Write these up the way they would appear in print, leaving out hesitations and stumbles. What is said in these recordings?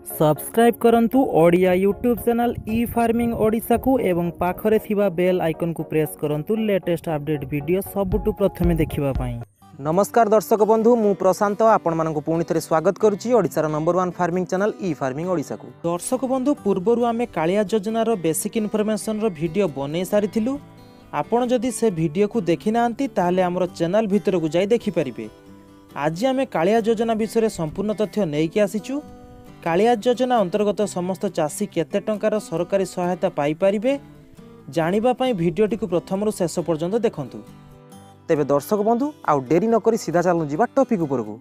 Subscribe करंतु Odia YouTube channel ई farming Odisha को एवं पाखरे थिबा बेल आइकन को प्रेस करंतु लेटेस्ट अपडेट वीडियो सबुटु प्रथमे देखिबा पाई। नमस्कार दर्शक बंधु, मु प्रशांत आपण मानक पुणी थे स्वागत करुच्ची ओडिशार नंबर 1 फार्मिंग चैनल ई फार्मिंग ओडिशा को। दर्शक बंधु, पूर्वरु आमे कालिया योजनार बेसिक इनफॉरमेशन रो वीडियो बनै सारिथिलु। आपण जदि से वीडियो को देखि नांती ताहले हमर चैनल भीतर को जाई देखि परिबे। आज आमे कालिया योजना विषय संपूर्ण तथ्य नेइकी आसीचु। कालिया योजना अंतर्गत समस्त चाषी केते टंकार सरकारी सहायता पाई परिबे जानिबा पई वीडियोटी को प्रथमरु शेष पर्यंत देखंतु। तेबे दर्शक बंधु, आउ डेरी न करी सीधा चलु जिबा टॉपिक ऊपर को।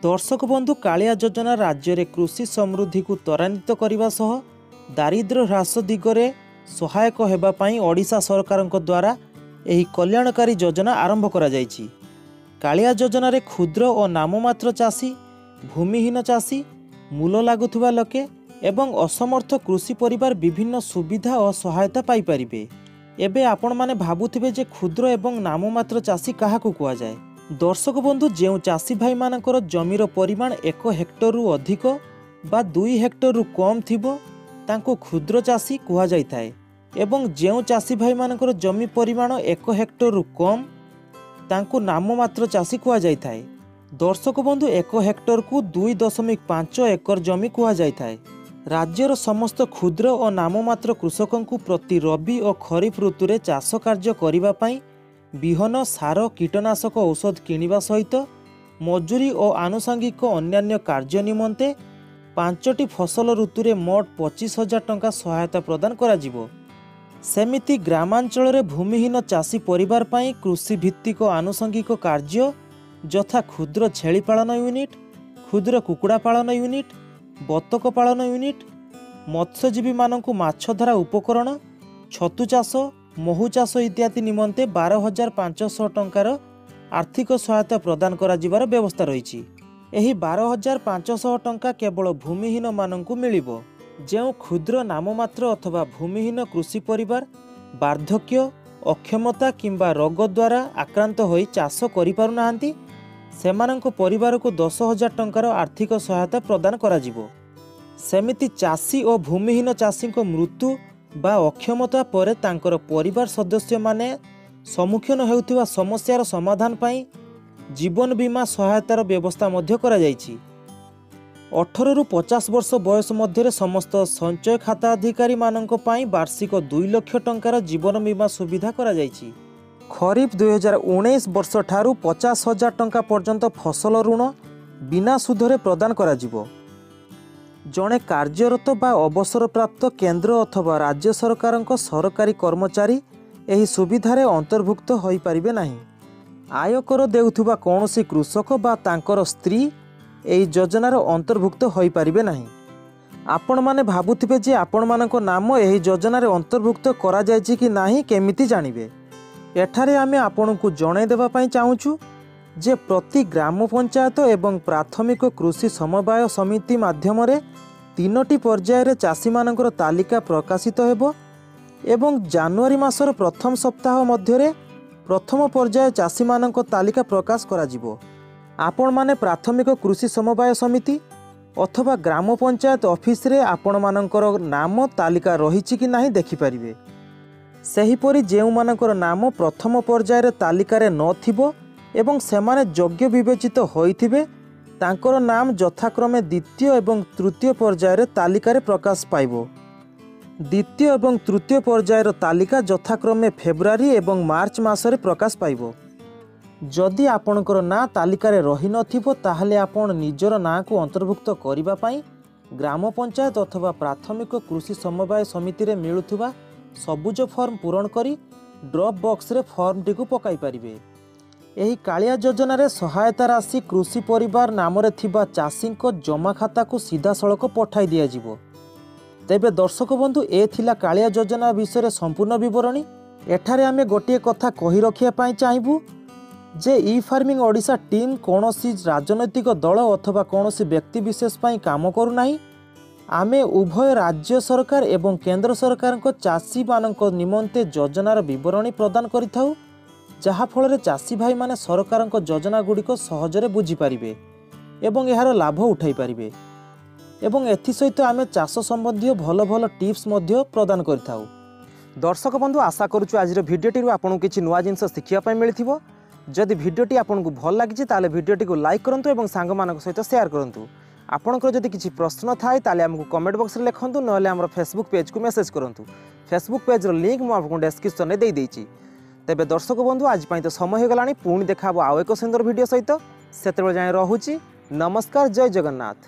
दर्शक बंधु, कालिया योजना राज्य रे कृषि समृद्धि को त्वरान्वित करने सह दारिद्र्य ह्रास दिगरे सहायक हेबा पई ओडिशा सरकारक द्वारा एही कल्याणकारी योजना आरंभ करा जायछि। कालिया योजना रे क्षुद्र और नाममात्र चाषी, भूमिहीन चाषी, मूल लागुथुवा लोके एवं असमर्थ कृषि परिवार विभिन्न सुविधा और सहायता पाई परिबे। एबे आपण माने भाबुथिबे जे क्षुद्र एवं नाममात्र चाषी काहाकू कुआ जाय। दर्शक बंधु, जेउ चाषी भाई मानकर जमीर परिमाण 1 हेक्टर रु अधिक बा 2 हेक्टर रु कम थिबो तांको क्षुद्र चाषी कुआ जायथाय एवं जेउ चाषी भाई मानकर जमी परिमाण 1 हेक्टर रु कम तांको नाममात्र चाषी कुआ जायथाय। दर्शक बंधु, 1 हेक्टर को 2.5 एकर जमी कुआ जायथाय। राज्यर समस्त क्षुद्र और नाममात्र कृषकों को प्रति रबी और खरीफ ऋतु रे चाष कार्य करिबा पई बिहन, सार, कीटनाशक औषध किनिबा सहित मजूरी और आनुषंगिक अन्यान्य कार्य निमंते 5टी फसल ऋतु रे मोट 25,000 टंका सहायता प्रदान करा जिवो। सेमिति ग्रामांचल रे भूमिहीन चाषी परिवार पई कृषि भित्तिक आनुषंगिक कार्य यथा क्षुद्र छेली पालन यूनिट, क्षुद्र कुकुड़ा पालन यूनिट, बतक पालन यूनिट, मत्स्यजीवी मानकु माछ धरा उपकरण, छतु चाष, महु चाष इत्यादि निमंते 12,500 टंकार आर्थिक सहायता प्रदान करा जिवार व्यवस्था रही। एही 12,500 टंका केवल भूमिहीन मानकु मिलिबो। जेउ क्षुद्र नाममात्र अथवा भूमिहीन कृषि परिवार वार्धक्य, अक्षमता किंबा रोग द्वारा आक्रांत होई चाष करि पारु नाहांती सेमानंको परिवार को 10,000 टंकार आर्थिक सहायता प्रदान करा जिवो। सेमिति चाषी और भूमिहीन चाषी को मृत्यु बा अक्षमता परे तांकर परिवार सदस्य माने सम्मुखीन हेउथिबा समस्यार समाधान पाई जीवन बीमा सहायतार व्यवस्था मध्य करा जायछि। 18 रु 50 वर्ष बयस मध्य समस्त संचय खाता अधिकारी मानक पाई वार्षिक 2 लाख टंकार जीवन बीमा सुविधा करा जायछि। खरीफ 2019 वर्ष ठारू 50,000 टंका पर्यंत फसल ऋण बिना सुधरे प्रदान करा जिवो। जणे कार्यरत बा अवसर प्राप्त केंद्र अथवा राज्य सरकारक सरकारी कर्मचारी एही सुविधारे अंतर्भुक्त होई परिबे नाही। आयकर देउथुबा कोनोसी कृषक बा तांकर स्त्री एही योजनार अंतर्भुक्त होई परिबे नाही। आपण माने भाबुथिबे जे आपण मानक नाम एही योजनार अंतर्भुक्त करा जायछि कि नाही केमिति जानिबे। एठारे आमे आपनकु जणाई देबा पई चाहूछु जे प्रति ग्राम पंचायत एवं प्राथमिक कृषि समवाय समिति माध्यम 3टी पर्याय रे चाषी मानकर तालिका प्रकाशित हेबो एवं जनवरी मासर प्रथम सप्ताह मध्य प्रथम पर्याय चाषी मानक तालिका प्रकाश करा जिवो। आपण माने प्राथमिक कृषि समवाय समिति अथवा ग्राम पंचायत ऑफिस रे आपण मानकर नाम तालिका रहिछि कि नाही देखि परिबे। सेहीपरि जेउ मानकर नाम प्रथम पर्याय रे तालिका रे नथिबो एवं सेमाने योग्य विवेचित होइथिबे तांकर नाम यथाक्रमे द्वितीय एवं तृतीय पर्याय रे तालिका रे प्रकाश पाइबो। द्वितीय एवं तृतीय पर्यायर तालिका यथाक्रमे फेब्रुआरी एवं मार्च मासरे प्रकाश पाइबो। जदि आपणकर ना तालिका रे रही नथिबो ताहले आपण निजर ना को अंतर्भुक्त करिबा पई ग्राम पंचायत अथवा प्राथमिक कृषि समवाय समिति रे मिलुथुबा सबुज फॉर्म पूरण करी ड्रॉप बॉक्स रे फॉर्म टी को पकाई परिबे। एही कालिया योजना रे सहायता राशि कृषि परिवार नाम रे थिबा चाषी को जमा खाता को सीधा सड़क पठाई दिया जिवो। तेबे दर्शक बंधु, ए थिला कालिया योजना विषय संपूर्ण विवरणी। एठारे आमे गोटे कथा कही रखिया पई चाहिबू जे ई फार्मिंग ओडिशा टीम कोनोसी राजनैतिक दल अथवा कोनोसी व्यक्ति विशेष पई काम करू नाही। आमे उभय राज्य सरकार एवं केंद्र सरकार को चाषी मानक निमंते योजनार विवरणी प्रदान करिथाउ ଯାହାଫଳରେ ଚାଷୀ ଭାଇମାନେ ସରକାରଙ୍କ ଯୋଜନା ଗୁଡ଼ିକ ସହଜରେ ବୁଝିପାରିବେ ଏବଂ ଏହାର ଲାଭ ଉଠାଇ ପାରିବେ। ଏବଂ ଏଥିସହିତ ଆମେ ଚାଷ ସମ୍ବନ୍ଧୀୟ ଭଲ ଭଲ ଟିପ୍ସ ମଧ୍ୟ ପ୍ରଦାନ କରିଥାଉ। ଦର୍ଶକ ବନ୍ଧୁ, ଆଶା କରୁଛୁ ଆଜିର ଭିଡ଼ିଓଟିରୁ ଆପଣଙ୍କୁ କିଛି ନୂଆ ଜିନିଷ ଶିଖିବା ପାଇଁ ମିଳିଥିବ। ଯଦି ଭିଡ଼ିଓଟି ଆପଣଙ୍କୁ ଭଲ ଲାଗିଛି ତାହେଲେ ଭିଡ଼ିଓଟିକୁ ଲାଇକ୍ କରନ୍ତୁ ଏବଂ ସାଙ୍ଗମାନଙ୍କ ସହିତ ସେୟାର କରନ୍ତୁ। ଆପଣଙ୍କର ଯଦି କିଛି ପ୍ରଶ୍ନ ଥାଏ ତାହେଲେ ଆମକୁ କମେଣ୍ଟ ବକ୍ସରେ ଲେଖନ୍ତୁ, ନହେଲେ ଆମର ଫେସବୁକ୍ ପେଜକୁ ମେସେଜ କରନ୍ତୁ। ଫେସବୁକ୍ ପେଜ୍ର ଲିଙ୍କ୍ ମୁଁ ଆପଣଙ୍କୁ ଡେସ୍କ୍ରିପ୍ସନରେ ଦେଇଦେଇଛି। ତେବେ ଦର୍ଶକ ବନ୍ଧୁ, ଆଜି ପାଇଁ ତ ସମୟ ହୋଇଗଲାଣି। ପୁଣି ଦେଖା ହେବ ଆଉ ଏକ ସୁନ୍ଦର ଭିଡ଼ିଓ ସହିତ। ସେତେବେଳେ ଯାଏଁ ରହୁଛି। ନମସ୍କାର, ଜୟ ଜଗନ୍ନାଥ।